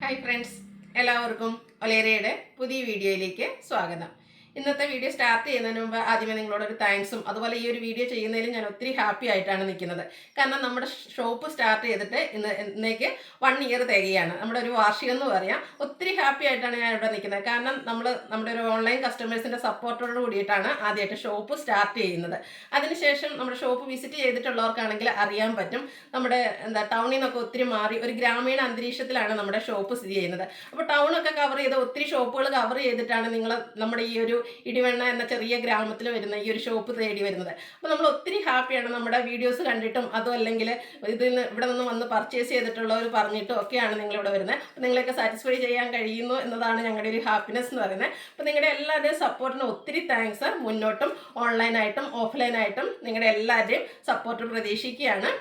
Hi friends, എല്ലാവർക്കും ഒലേരയുടെ പുതിയ വീഡിയോയിലേക്ക് സ്വാഗതം. ഇന്നത്തെ വീഡിയോ സ്റ്റാർട്ട് ചെയ്യുന്നതിന് മുമ്പ് ആദ്യമേ നിങ്ങളോടൊരു താങ്ക്സും അതുപോലെ ഈ ഒരു വീഡിയോ ചെയ്യുന്നതിൽ ഞാൻ ഒത്തിരി ഹാപ്പി ആയിട്ടാണ് നിൽക്കുന്നത്. കാരണം നമ്മുടെ ഷോപ്പ് സ്റ്റാർട്ട് ചെയ്തിട്ട് ഇന്നേക്ക് 1 ഇയർ തികയാണ്. നമ്മുടെ ഒരു വാർഷികം എന്ന് പറയാം. ഒത്തിരി ഹാപ്പി ആയിട്ടാണ് ഞാൻ ഇവിടെ നിൽക്കുന്നത്. കാരണം നമ്മുടെ ഒരു ഓൺലൈൻ കസ്റ്റമേഴ്സിൻ്റെ സപ്പോർട്ടോട് കൂടിയിട്ടാണ് ആദ്യമായിട്ട് ഷോപ്പ് സ്റ്റാർട്ട് ചെയ്യുന്നത്. അതിനുശേഷം നമ്മുടെ ഷോപ്പ് വിസിറ്റ് ചെയ്തിട്ടുള്ളവർക്കാണെങ്കിൽ അറിയാൻ പറ്റും, നമ്മുടെ ടൗണിൽ നിന്നൊക്കെ ഒത്തിരി മാറി ഒരു ഗ്രാമീണ അന്തരീക്ഷത്തിലാണ് നമ്മുടെ ഷോപ്പ് സ്ഥിതി ചെയ്യുന്നത്. അപ്പോൾ ടൗണൊക്കെ കവർ ചെയ്ത് ഒത്തിരി ഷോപ്പുകൾ കവർ ചെയ്തിട്ടാണ് നിങ്ങൾ നമ്മുടെ ഈ ഒരു ഇടിവെണ്ണ എന്ന ചെറിയ ഗ്രാമത്തിൽ വരുന്ന ഈ ഒരു ഷോപ്പ് തേടി വരുന്നത്. അപ്പോൾ നമ്മൾ ഒത്തിരി ഹാപ്പിയാണ്. നമ്മുടെ വീഡിയോസ് കണ്ടിട്ടും അതും അല്ലെങ്കിൽ ഇവിടെ നിന്ന് വന്ന് പർച്ചേസ് ചെയ്തിട്ടുള്ളവർ പറഞ്ഞിട്ടും ഒക്കെയാണ് നിങ്ങളിവിടെ വരുന്നത്. അപ്പോൾ നിങ്ങളെയൊക്കെ സാറ്റിസ്ഫൈ ചെയ്യാൻ കഴിയുന്നു എന്നതാണ് ഞങ്ങളുടെ ഒരു ഹാപ്പിനെസ് എന്ന് പറയുന്നത്. അപ്പോൾ നിങ്ങളുടെ എല്ലാവരുടെയും സപ്പോർട്ടിന് ഒത്തിരി താങ്ക്സ്. മുന്നോട്ടും ഓൺലൈനായിട്ടും ഓഫ്ലൈനായിട്ടും നിങ്ങളുടെ എല്ലാവരുടെയും സപ്പോർട്ട് പ്രതീക്ഷിക്കുകയാണ്.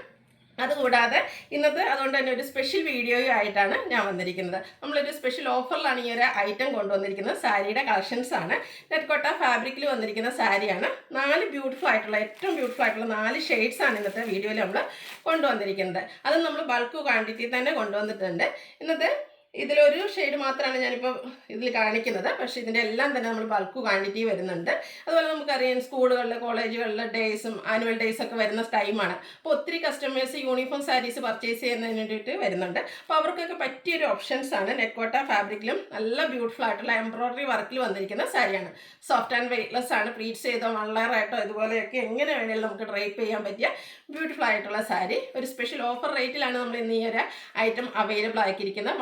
അതുകൂടാതെ ഇന്നത്തെ അതുകൊണ്ട് തന്നെ ഒരു സ്പെഷ്യൽ വീഡിയോയും ആയിട്ടാണ് ഞാൻ വന്നിരിക്കുന്നത്. നമ്മളൊരു സ്പെഷ്യൽ ഓഫറിലാണ് ഈ ഒരു ഐറ്റം കൊണ്ടുവന്നിരിക്കുന്നത്. സാരിയുടെ കളക്ഷൻസ് ആണ്. നെറ്റ്കോട്ട ഫാബ്രിക്കിൽ വന്നിരിക്കുന്ന സാരിയാണ്. 4 ബ്യൂട്ടിഫുൾ ആയിട്ടുള്ള ഏറ്റവും ബ്യൂട്ടിഫുൾ ആയിട്ടുള്ള 4 ഷെയ്ഡ്സ് ആണ് ഇന്നത്തെ വീഡിയോയിൽ നമ്മൾ കൊണ്ടുവന്നിരിക്കുന്നത്. അത് നമ്മൾ ബൾക്ക് ക്വാണ്ടിറ്റി തന്നെ കൊണ്ടുവന്നിട്ടുണ്ട്. ഇന്നത്തെ ഇതിലൊരു ഷെയ്ഡ് മാത്രമാണ് ഞാനിപ്പോൾ ഇതിൽ കാണിക്കുന്നത്. പക്ഷേ ഇതിൻ്റെ എല്ലാം തന്നെ നമ്മൾ ബൾക്ക് ക്വാണ്ടിറ്റി വരുന്നുണ്ട്. അതുപോലെ നമുക്കറിയാം സ്കൂളുകളിൽ കോളേജുകളിൽ ഡേയ്സും ആനുവൽ ഡേയ്സ് ഒക്കെ വരുന്ന ടൈമാണ്. അപ്പോൾ ഒത്തിരി കസ്റ്റമേഴ്സ് യൂണിഫോം സാരീസ് പർച്ചേസ് ചെയ്യുന്നതിന് വേണ്ടിയിട്ട് വരുന്നുണ്ട്. അപ്പോൾ അവർക്കൊക്കെ പറ്റിയൊരു ഓപ്ഷൻസാണ്. നെറ്റ്കോട്ട ഫാബ്രിക്കിലും നല്ല ബ്യൂട്ടിഫുൾ ആയിട്ടുള്ള എംബ്രോയ്ഡറി വർക്കിൽ വന്നിരിക്കുന്ന സാരിയാണ്. സോഫ്റ്റ് ആൻഡ് വെയ്റ്റ്ലെസ് ആണ്. പ്ലീറ്റ്സ് ചെയ്തോ വള്ളറായിട്ടോ ഇതുപോലെയൊക്കെ എങ്ങനെ വേണമെങ്കിലും നമുക്ക് ഡ്രൈപ്പ് ചെയ്യാൻ പറ്റിയ ബ്യൂട്ടിഫുൾ ആയിട്ടുള്ള സാരി. ഒരു സ്പെഷ്യൽ ഓഫർ റേറ്റിലാണ് നമ്മൾ ഇന്ന് ഈ ഒരു ഐറ്റം അവൈലബിൾ ആക്കിയിരിക്കുന്നത്.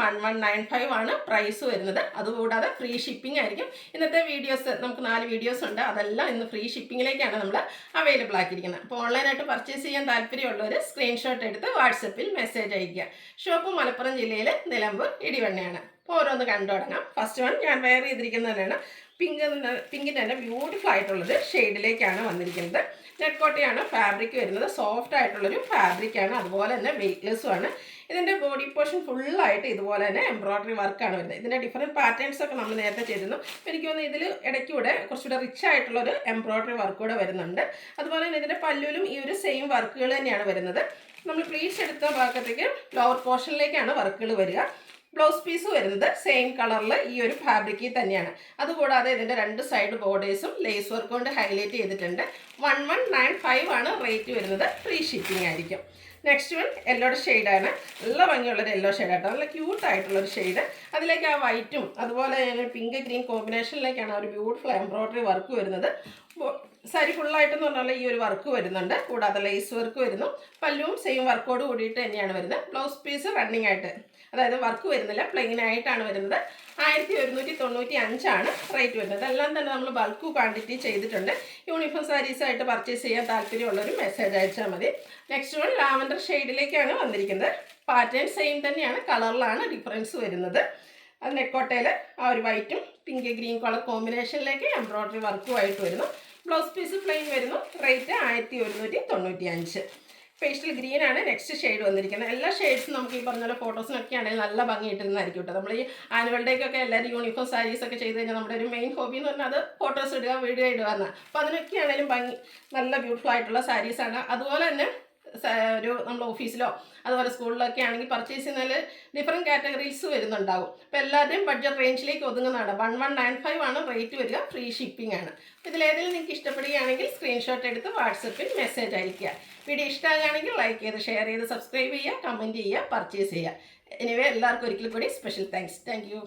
1195 ആണ് പ്രൈസ് വരുന്നത്. അതുകൂടാതെ ഫ്രീ ഷിപ്പിംഗ് ആയിരിക്കും. ഇന്നത്തെ വീഡിയോസ് നമുക്ക് 4 വീഡിയോസ് ഉണ്ട്. അതെല്ലാം ഇന്ന് ഫ്രീ ഷിപ്പിങ്ങിലേക്കാണ് നമ്മൾ അവൈലബിൾ ആക്കിയിരിക്കുന്നത്. അപ്പോൾ ഓൺലൈനായിട്ട് പർച്ചേസ് ചെയ്യാൻ താല്പര്യമുള്ളവർ സ്ക്രീൻഷോട്ട് എടുത്ത് വാട്സപ്പിൽ മെസ്സേജ് അയയ്ക്കുക. ഷോപ്പ് മലപ്പുറം ജില്ലയിൽ നിലമ്പൂർ ഇടിവണ്ണയാണ്. അപ്പോൾ ഓരോന്ന് കണ്ടു തുടങ്ങാം. ഫസ്റ്റ് വൺ ഞാൻ വെയർ ചെയ്തിരിക്കുന്നത് തന്നെയാണ് പിങ്കിൻ്റെ തന്നെ ബ്യൂട്ടിഫുൾ ആയിട്ടുള്ളൊരു ഷെയ്ഡിലേക്കാണ് വന്നിരിക്കുന്നത്. നെറ്റ്കോട്ടയാണ് ഫാബ്രിക് വരുന്നത്. സോഫ്റ്റ് ആയിട്ടുള്ളൊരു ഫാബ്രിക്കാണ്. അതുപോലെ തന്നെ വെയ്റ്റ്ലെസ്സുമാണ്. ഇതിൻ്റെ ബോഡി പോർഷൻ ഫുള്ളായിട്ട് ഇതുപോലെ തന്നെ എംബ്രോയ്ഡറി വർക്കാണ് വരുന്നത്. ഇതിൻ്റെ ഡിഫറെൻറ്റ് പാറ്റേൺസ് ഒക്കെ നമ്മൾ നേരത്തെ ചെയ്തിരുന്നു. എനിക്ക് തോന്നുന്നു ഇതിൽ ഇടയ്ക്കൂടെ കുറച്ചുകൂടെ റിച്ച് ആയിട്ടുള്ളൊരു എംബ്രോയ്ഡറി വർക്ക് കൂടെ വരുന്നുണ്ട്. അതുപോലെ തന്നെ ഇതിൻ്റെ പല്ലുവിലും ഈ ഒരു സെയിം വർക്കുകൾ തന്നെയാണ് വരുന്നത്. നമ്മൾ പ്ലീറ്റ്സ് എടുത്ത ഭാഗത്തേക്ക് ലോവർ പോർഷനിലേക്കാണ് വർക്കുകൾ വരിക. ബ്ലൗസ് പീസ് വരുന്നത് സെയിം കളറിൽ ഈ ഒരു ഫാബ്രിക്കിൽ തന്നെയാണ്. അതുകൂടാതെ ഇതിൻ്റെ 2 സൈഡ് ബോർഡേഴ്സും ലേസ് വർക്ക് കൊണ്ട് ഹൈലൈറ്റ് ചെയ്തിട്ടുണ്ട്. 1195 ആണ് റേറ്റ് വരുന്നത്. ഫ്രീ ഷിപ്പിംഗ് ആയിരിക്കും. നെക്സ്റ്റ് വൺ യെല്ലോയുടെ ഷെയ്ഡാണ്. നല്ല ഭംഗിയുള്ളൊരു യെല്ലോ ഷെയ്ഡാട്ടോ. നല്ല ക്യൂട്ടായിട്ടുള്ളൊരു ഷെയ്ഡ്. അതിലേക്ക് ആ വൈറ്റും അതുപോലെ പിങ്ക് ഗ്രീൻ കോമ്പിനേഷനിലേക്കാണ് ആ ഒരു ബ്യൂട്ടിഫുൾ എംബ്രോയ്ഡറി വർക്ക് വരുന്നത്. സാരി ഫുള്ളായിട്ടെന്ന് പറഞ്ഞാൽ ഈ ഒരു വർക്ക് വരുന്നുണ്ട്. കൂടാതെ ലേസ് വർക്ക് വരുന്നു. പല്ലുവും സെയിം വർക്കോട് കൂടിയിട്ട് തന്നെയാണ് വരുന്നത്. ബ്ലൗസ് പീസ് റണ്ണിങ് ആയിട്ട്, അതായത് വർക്ക് വരുന്നില്ല, പ്ലെയിൻ ആയിട്ടാണ് വരുന്നത്. 1195 ആണ് റേറ്റ് വരുന്നത്. എല്ലാം തന്നെ നമ്മൾ ബൾക്ക് ക്വാണ്ടിറ്റി ചെയ്തിട്ടുണ്ട്. യൂണിഫോം സാരീസായിട്ട് പർച്ചേസ് ചെയ്യാൻ താല്പര്യമുള്ളൊരു മെസ്സേജ് അയച്ചാൽ മതി. നെക്സ്റ്റ് വൺ ലാവൻഡർ ഷെയ്ഡിലേക്കാണ് വന്നിരിക്കുന്നത്. പാറ്റേൺ സെയിം തന്നെയാണ്, കളറിലാണ് ഡിഫറൻസ് വരുന്നത്. അത് നെക്കോട്ടയിൽ ആ ഒരു വൈറ്റും പിങ്ക് ഗ്രീൻ കളർ കോമ്പിനേഷനിലേക്ക് എംബ്രോയ്ഡറി വർക്കുമായിട്ട് വരുന്നു. ബ്ലൗസ് പീസ് പ്ലെയിൻ വരുന്നു. റേറ്റ് 1195. പേസ്റ്റൽ ഗ്രീൻ ആണ് നെക്സ്റ്റ് ഷെയ്ഡ് വന്നിരിക്കുന്നത്. എല്ലാ ഷെയ്ഡ്സും നമുക്ക് ഈ പറഞ്ഞ പോലെ ഫോട്ടോസിനൊക്കെ ആണെങ്കിൽ നല്ല ഭംഗി ഇട്ടിരുന്നായിരിക്കും കേട്ടോ. നമ്മൾ ഈ ആനുവൽ ഡേക്കൊക്കെ എല്ലാവരും യൂണിഫോം സാരീസൊക്കെ ചെയ്ത് കഴിഞ്ഞാൽ നമ്മുടെ ഒരു മെയിൻ ഹോബി എന്ന് പറഞ്ഞാൽ അത് ഫോട്ടോസ് ഇടുക, വീഡിയോ ഇടുക എന്നാണ്. അപ്പോൾ അതിനൊക്കെ ആണെങ്കിലും ഭംഗി നല്ല ബ്യൂട്ടിഫുൾ ആയിട്ടുള്ള സാരീസാണ്. അതുപോലെ തന്നെ ഒരു നമ്മൾ ഓഫീസിലോ അതുപോലെ സ്കൂളിലൊക്കെ ആണെങ്കിൽ പർച്ചേസ് ചെയ്യുന്നതിൽ ഡിഫറെൻറ്റ് കാറ്റഗറീസ് വരുന്നുണ്ടാകും. അപ്പോൾ എല്ലാവരുടെയും ബഡ്ജറ്റ് റേഞ്ചിലേക്ക് ഒതുങ്ങുന്നതാണ്. 1195 ആണ് റേറ്റ് വരിക. ഫ്രീ ഷിപ്പിംഗ് ആണ്. ഇതിലേതെങ്കിലും നിങ്ങൾക്ക് ഇഷ്ടപ്പെടുകയാണെങ്കിൽ സ്ക്രീൻഷോട്ട് എടുത്ത് വാട്സപ്പിൽ മെസ്സേജ് അയയ്ക്കുക. വീഡിയോ ഇഷ്ടമാകുകയാണെങ്കിൽ ലൈക്ക് ചെയ്ത് ഷെയർ ചെയ്ത് സബ്സ്ക്രൈബ് ചെയ്യുക, കമൻറ്റ് ചെയ്യുക, പർച്ചേസ് ചെയ്യുക. എനിവേ എല്ലാവർക്കും ഒരിക്കൽ കൂടി സ്പെഷ്യൽ താങ്ക്സ്. Thank you.